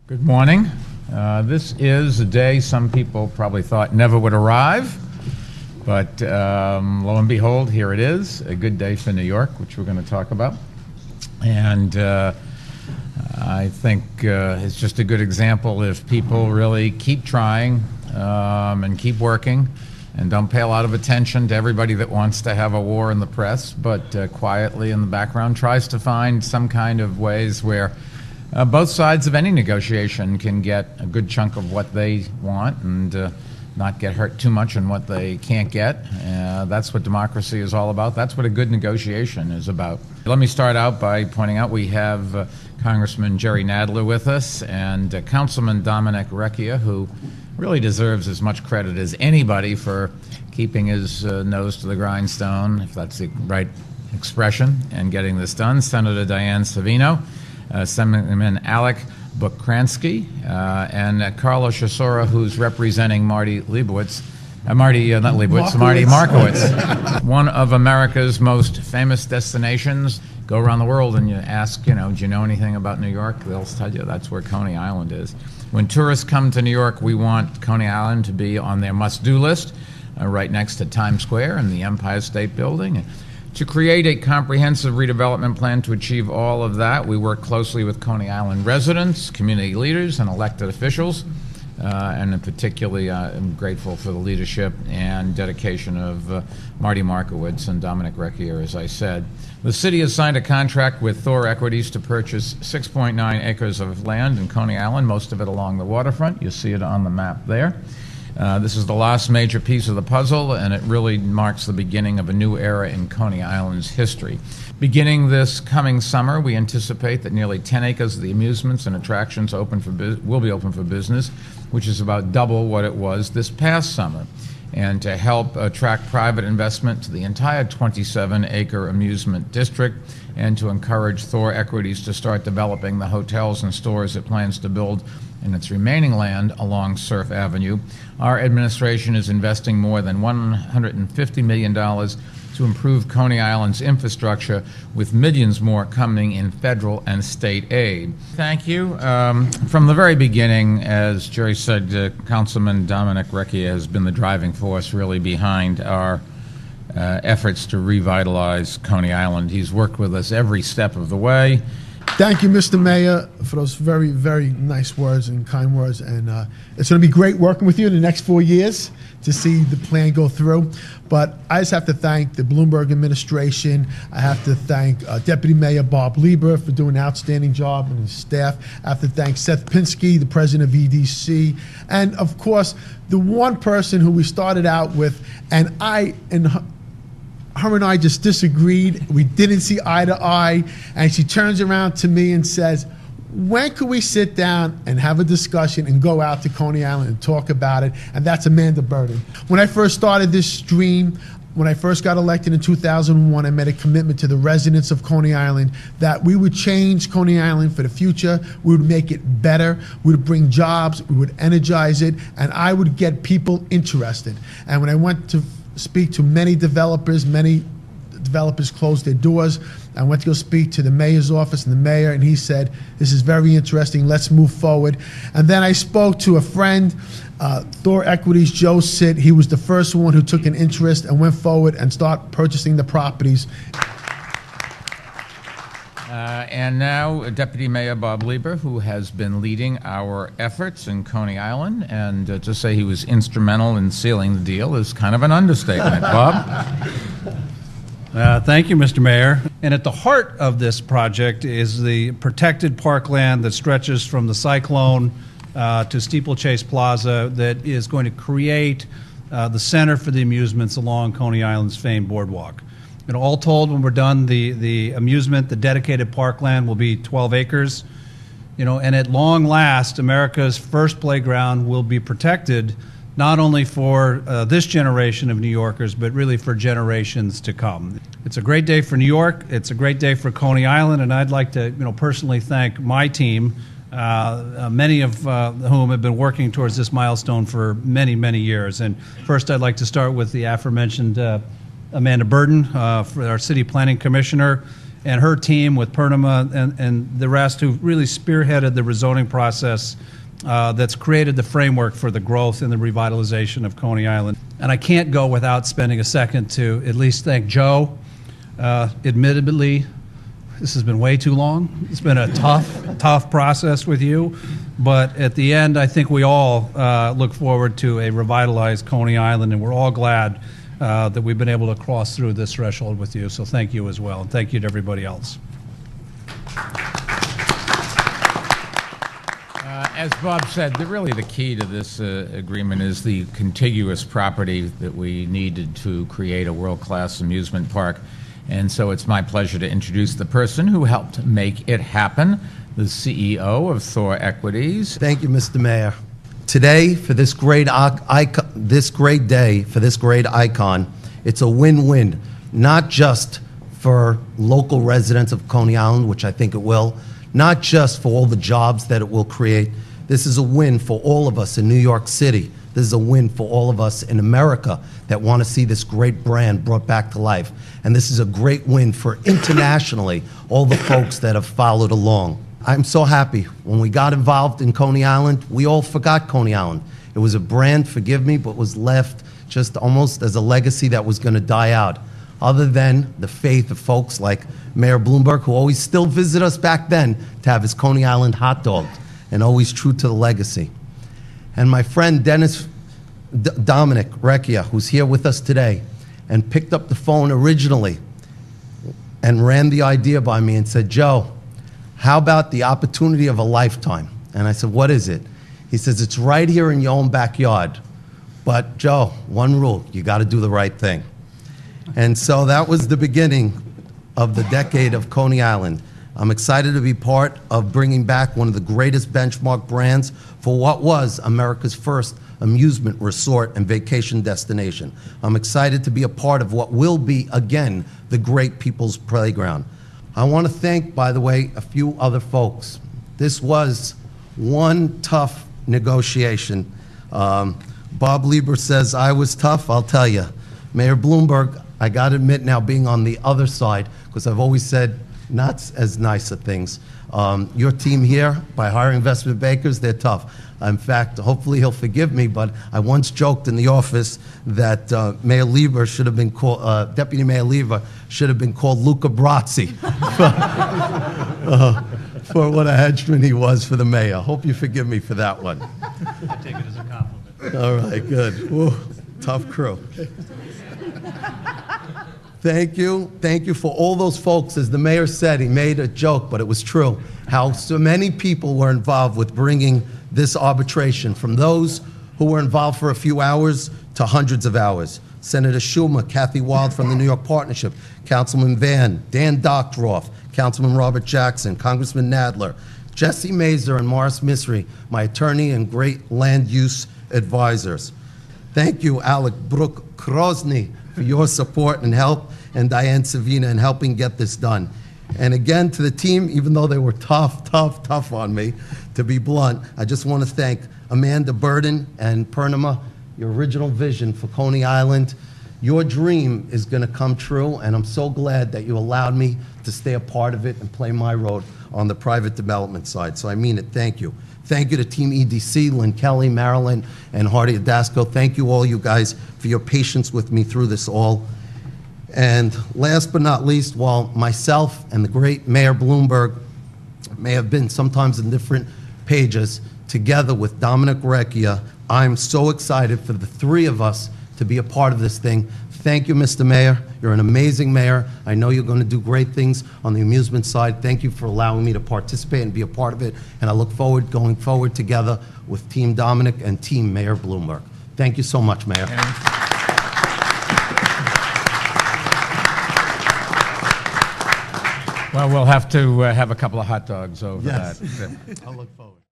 Good morning. This is a day some people probably thought never would arrive, but lo and behold, here it is, a good day for New York, which we're going to talk about. And I think it's just a good example if people really keep trying and keep working and don't pay a lot of attention to everybody that wants to have a war in the press, but quietly in the background tries to find some kind of ways where both sides of any negotiation can get a good chunk of what they want and not get hurt too much on what they can't get. That's what democracy is all about. That's what a good negotiation is about. Let me start out by pointing out we have Congressman Jerry Nadler with us and Councilman Dominic Recchia, who really deserves as much credit as anybody for keeping his nose to the grindstone, if that's the right expression, and getting this done. Senator Diane Savino, Senator Alec Bukransky, and Carlos Shasora, who's representing Marty Markowitz, one of America's most famous destinations. Go around the world and you ask, do you know anything about New York? They'll tell you that's where Coney Island is. When tourists come to New York, we want Coney Island to be on their must-do list, right next to Times Square and the Empire State Building. To create a comprehensive redevelopment plan to achieve all of that, we work closely with Coney Island residents, community leaders, and elected officials. And particularly, I'm grateful for the leadership and dedication of Marty Markowitz and Dominic Recchia, as I said. The city has signed a contract with Thor Equities to purchase 6.9 acres of land in Coney Island, most of it along the waterfront. You see it on the map there. This is the last major piece of the puzzle, and it really marks the beginning of a new era in Coney Island's history. Beginning this coming summer, we anticipate that nearly 10 acres of the amusements and attractions will be open for business, which is about double what it was this past summer. And to help attract private investment to the entire 27-acre amusement district and to encourage Thor Equities to start developing the hotels and stores it plans to build in its remaining land along Surf Avenue, our administration is investing more than $150 million to improve Coney Island's infrastructure, with millions more coming in federal and state aid. Thank you. From the very beginning, as Jerry said, Councilman Dominic Recchia has been the driving force really behind our efforts to revitalize Coney Island. He's worked with us every step of the way. Thank you, Mr. Mayor, for those very, very nice words and kind words. And it's going to be great working with you in the next 4 years to see the plan go through. But I just have to thank the Bloomberg administration. I have to thank Deputy Mayor Bob Lieber for doing an outstanding job and his staff. I have to thank Seth Pinsky, the president of EDC. And, of course, the one person who we started out with, and her and I just disagreed. We didn't see eye to eye. And she turns around to me and says, when could we sit down and have a discussion and go out to Coney Island and talk about it? And that's Amanda Burden. When I first started this dream, when I first got elected in 2001, I made a commitment to the residents of Coney Island that we would change Coney Island for the future. We would make it better. We would bring jobs. We would energize it. And I would get people interested. And when I went to speak to many developers closed their doors. I went to go speak to the mayor's office and the mayor, and he said, this is very interesting, let's move forward. And then I spoke to a friend, Thor Equities, Joe Sitt. He was the first one who took an interest and went forward and started purchasing the properties. And now Deputy Mayor Bob Lieber, who has been leading our efforts in Coney Island, and to say he was instrumental in sealing the deal is kind of an understatement. Bob? Thank you, Mr. Mayor. And at the heart of this project is the protected parkland that stretches from the Cyclone to Steeplechase Plaza that is going to create the center for the amusements along Coney Island's famed boardwalk. And all told, when we're done, the amusement, the dedicated parkland will be 12 acres. And at long last, America's first playground will be protected not only for this generation of New Yorkers, but really for generations to come. It's a great day for New York. It's a great day for Coney Island, and I'd like to personally thank my team, many of whom have been working towards this milestone for many, many years. And first, I'd like to start with the aforementioned Amanda Burden, for our City Planning Commissioner, and her team with Purnima and the rest who really spearheaded the rezoning process that's created the framework for the growth and the revitalization of Coney Island. And I can't go without spending a second to at least thank Joe. Admittedly, this has been way too long. It's been a tough process with you. But at the end, I think we all look forward to a revitalized Coney Island, and we're all glad that we've been able to cross through this threshold with you. So thank you as well, and thank you to everybody else. As Bob said, really the key to this agreement is the contiguous property that we needed to create a world-class amusement park. And so it's my pleasure to introduce the person who helped make it happen, the CEO of Thor Equities. Thank you, Mr. Mayor. Today, for this great day, for this great icon, it's a win-win, not just for local residents of Coney Island, which I think it will, not just for all the jobs that it will create. This is a win for all of us in New York City. This is a win for all of us in America that want to see this great brand brought back to life. And this is a great win for internationally, all the folks that have followed along. I'm so happy. When we got involved in Coney Island, we all forgot Coney Island. It was a brand, forgive me, but was left just almost as a legacy that was going to die out. Other than the faith of folks like Mayor Bloomberg, who always still visit us back then to have his Coney Island hot dog, and always true to the legacy. And my friend Dominic Recchia, who's here with us today, and picked up the phone originally and ran the idea by me and said, Joe, how about the opportunity of a lifetime? And I said, what is it? He says, it's right here in your own backyard. But Joe, one rule, you got to do the right thing. And so that was the beginning of the decade of Coney Island. I'm excited to be part of bringing back one of the greatest benchmark brands for what was America's first amusement resort and vacation destination. I'm excited to be a part of what will be, again, the great people's playground. I want to thank, by the way, a few other folks. This was one tough negotiation. Bob Lieber says I was tough. I'll tell you. Mayor Bloomberg, I got to admit now, being on the other side, because I've always said not as nice of things. Your team here, by hiring investment bankers, they're tough. In fact, hopefully he'll forgive me, but I once joked in the office that Mayor Lieber should have been called, Deputy Mayor Lieber should have been called Luca Brazzi for what a henchman he was for the mayor. Hope you forgive me for that one. I take it as a compliment. All right, good. Woo, tough crew. Thank you. Thank you for all those folks. As the mayor said, he made a joke, but it was true, how so many people were involved with bringing this arbitration, from those who were involved for a few hours to hundreds of hours. Senator Schumer, Kathy Wild from the New York Partnership, Councilman Van, Dan Doctoroff, Councilman Robert Jackson, Congressman Nadler, Jesse Mazur and Morris Misri, my attorney and great land use advisors. Thank you, Alec Brook Krosny, for your support and help, and Diane Savina in helping get this done. And again, to the team, even though they were tough on me, to be blunt, I just want to thank Amanda Burden and Purnima, your original vision for Coney Island. Your dream is going to come true, and I'm so glad that you allowed me to stay a part of it and play my role on the private development side. So I mean it, thank you. Thank you to Team EDC, Lynn Kelly, Marilyn, and Hardy Adasco. Thank you all, you guys, for your patience with me through this all. And last but not least, while myself and the great Mayor Bloomberg may have been sometimes in different pages, together with Dominic Recchia, I'm so excited for the three of us to be a part of this thing. Thank you, Mr. Mayor. You're an amazing mayor. I know you're going to do great things on the amusement side. Thank you for allowing me to participate and be a part of it. And I look forward going forward together with Team Dominic and Team Mayor Bloomberg. Thank you so much, Mayor. Well, we'll have to have a couple of hot dogs over Yes. that. I'll look forward.